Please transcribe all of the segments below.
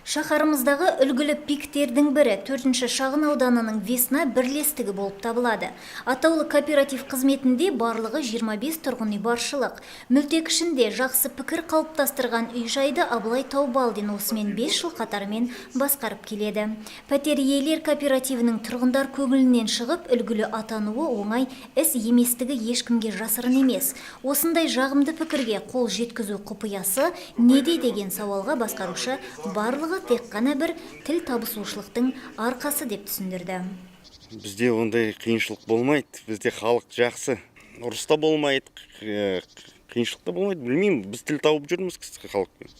Шаһарымыздағы үлгілі пиктердің бірі 4-ші шағын ауданының Весна бірлестігі болып табылады. Атаулы кооператив қызметінде барлығы 25 тұрғын үй баршылық. Мүлтек ішінде жақсы пікір қалыптастырған үй-жайды Абылай Таубалдин осымен 5 жыл қатарымен басқарып келеді. Пәтер иелер кооперативінің тұрғындар көңілінен шығып, үлгілі атануы оңай іс еместігі ешкімге жасырын емес. Осындай жағымды пікірге қол жеткізу құпиясы неде деген сауалға басқарушы барлығы тек қана бір тіл табысушылықтың арқасы деп түсіндірді. Бізде ондай қиыншылық болмайды. Бізде халық жақсы. Ұрыста болмайды, қиыншылықта болмайды. Білмеймін, біз тіл тауып жүрміз халықпен.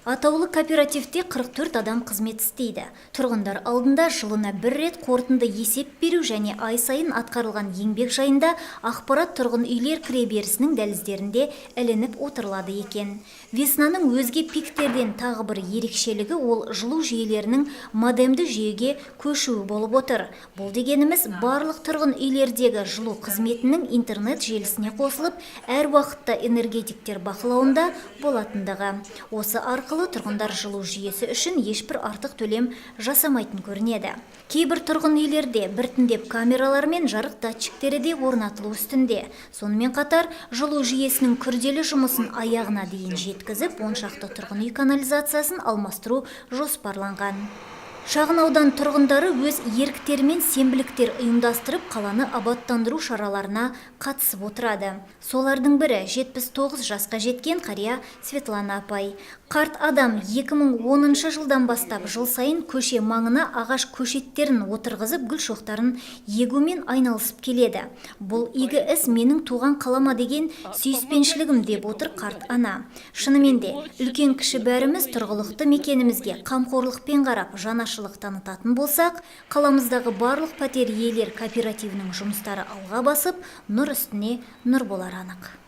Атаулы кооперативте 44 адам қызмет істейді. Тұрғындар алдында жылына бір рет қорытынды есеп беру және ай сайын атқарылған еңбек жайында ақпарат тұрғын үйлер кіреберісінің дәліздерінде ілініп отырылады екен. Веснаның өзге пиктерден тағы бір ерекшелігі ол жылу жүйелерінің модемді жүйеге көшуі болып отыр. Бұл дегеніміз барлық тұрғын үйлердегі жылу қызметінің интернет желісіне қосылып, әр уақытта энергетиктер бақылауында болатындығы. Осы арқылы тұрғындар жылу жүйесі үшін ешбір артық төлем жасамайтын көрінеді. Кейбір тұрғын үйлерде біртіндеп камералар мен жарық датчиктері де орнатылу үстінде. Сонымен қатар жылу жүйесінің күрделі жұмысын аяғына дейін жеткізіп, 10 шақты тұрғын үй канализациясын алмастыру жоспарланған. Шағын аудан тұрғындары өз еріктері мен сенбіліктер ұйымдастырып, қаланы абаттандыру шараларына қатысып отырады. Солардың бірі 79 жасқа жеткен қария Светлана апай. Қарт адам 2010 жылдан бастап жыл сайын көше маңына ағаш көшеттерін отырғызып, гүл шоқтарын егумен айналысып келеді. Бұл игі іс менің туған қалама деген сүйіспеншілігім деп отыр қарт ана. Шынымен де, үлкен кіші бәріміз тұрғылықты мекенімізге қамқорлықпен қарап, жанашырлық танытатын болсақ, қаламыздағы барлық пәтер иелер кооперативінің жұмыстары алға басып, нұр үстіне нұр болар анық.